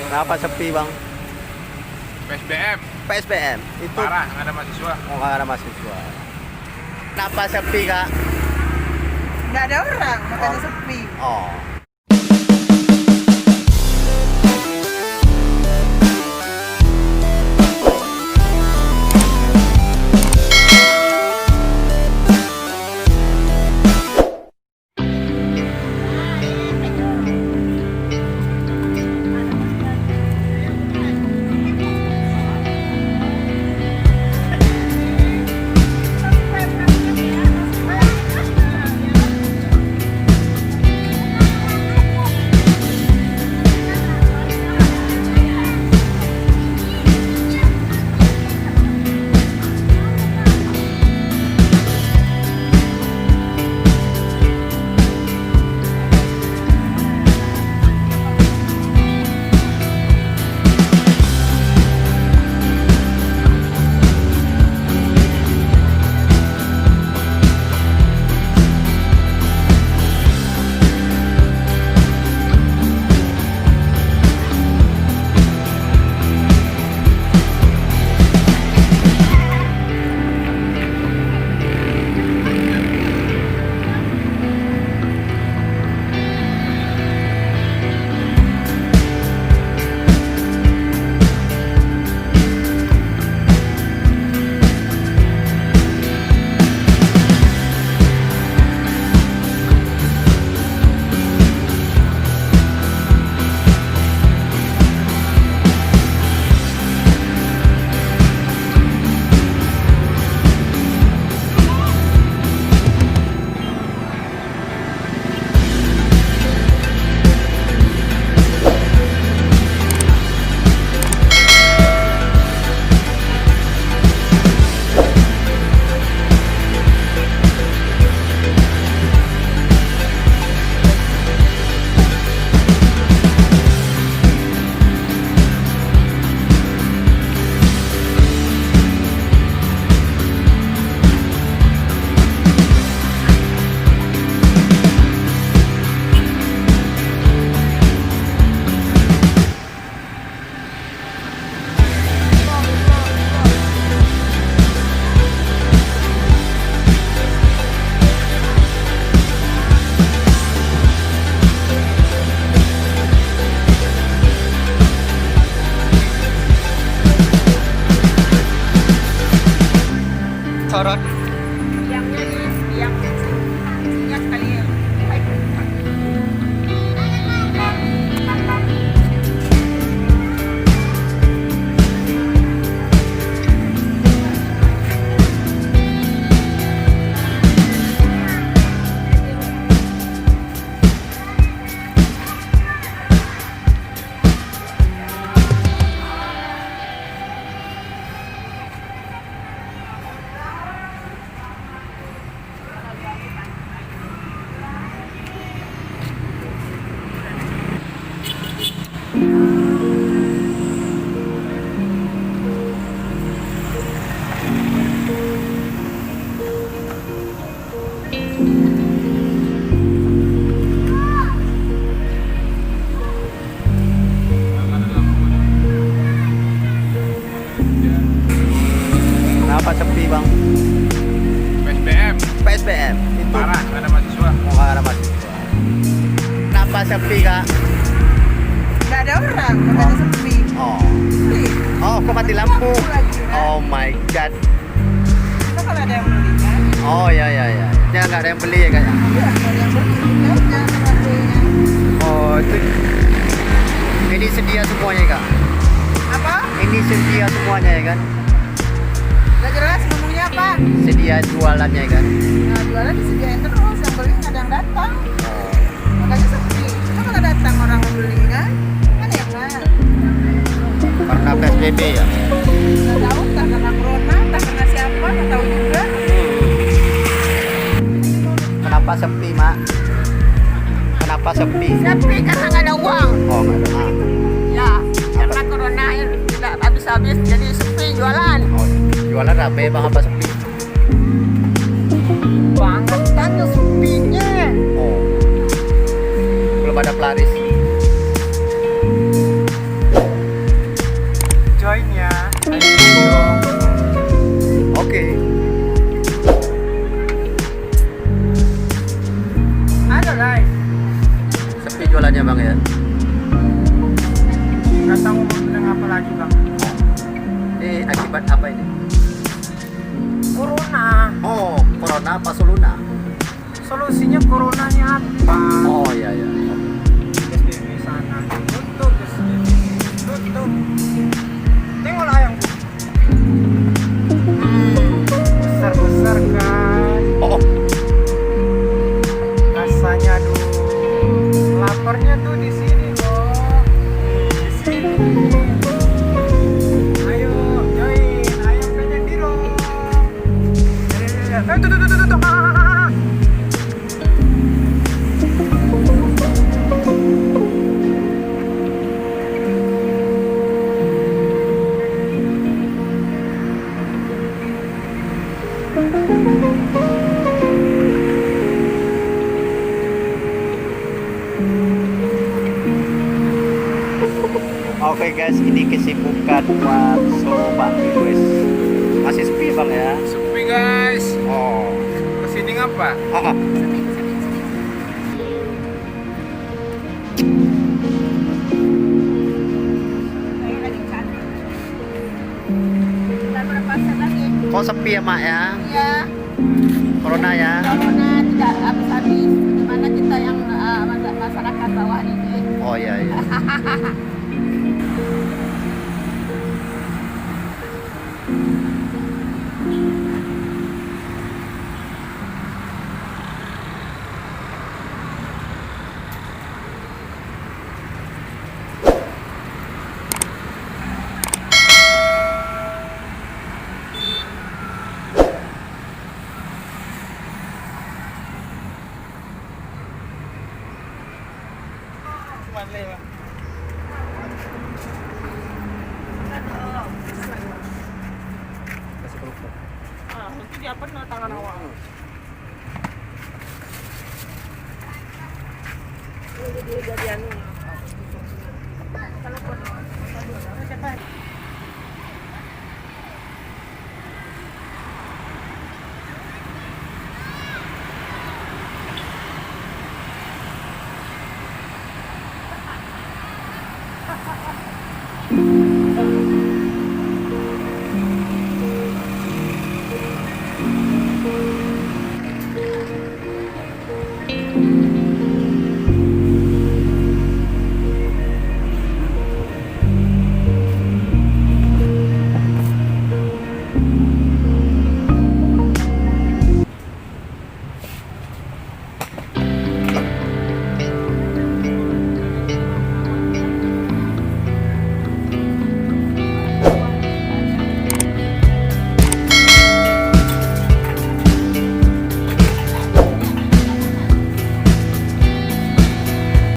Kenapa sepi bang? PSBM PSBM itu parah, nggak ada mahasiswa. oh nggak ada mahasiswa. Kenapa sepi kak? Nggak ada orang, makanya Oh. sepi. Oh. Sorot. Yang singa sekali. Kenapa sepi bang? PSBM PSBM itu parah, nggak ada mahasiswa. oh nggak ada mahasiswa. Kenapa sepi kak? Nggak ada orang, makanya sepi. Oh. Beli. Oh kok mati lampu? Lagi, kan? Oh my god. Itu kalau ada yang beli kan? Oh ya ya ya. Ya nggak ada yang beli ya kak ya? Iya, kalau yang beli kayaknya sama belinya. Oh itu. Ini sedia semuanya kak? Apa? Ini sedia semuanya ya kan? Nggak jelas ngomongnya apa? Sedia jualannya ya kan? Nah, jualan disediain terus, yang beli nggak ada yang datang. Makanya sepi. Itu kalau datang orang beli kan? Kan ya kan? Karena PSBB ya? Nggak tahu, entah karena corona, entah karena siapa, nggak tahu juga. Kenapa sepi mak? Kenapa sepi? Sepi karena nggak ada uang. Oh nggak ada. Ya, karena corona tidak habis-habis, jadi sepi jualan. Oh, jualan rame bang apa sepi? Banget tanya sepinya. Oh, belum ada pelaris. bang ya? Nggak tahu mau bilang apa lagi bang. Ini akibat apa ini? Corona. Oh, corona apa soluna? Solusinya coronanya apa? Oh iya iya. PSBB sana tutup, PSBB tutup. Tengoklah ayam besar-besar kan. Oh, Rasanya aduh, laparnya tuh di sini loh. Di sini. Ayo join, ayo pengen diro. Tuh. oke guys, ini kesibukan buat sobat guys. Masih sepi bang ya? Sepi guys. Oh, Kesini ngapa? ah, ah. Ayo lagi cantik. Bulan berapa set lagi? Kok sepi ya mak ya? Iya. Corona ya? Corona tidak habis-habis. Gimana kita yang masyarakat bawah ini? Oh iya iya. Itu dia penuh tangan awak. Jadi anu.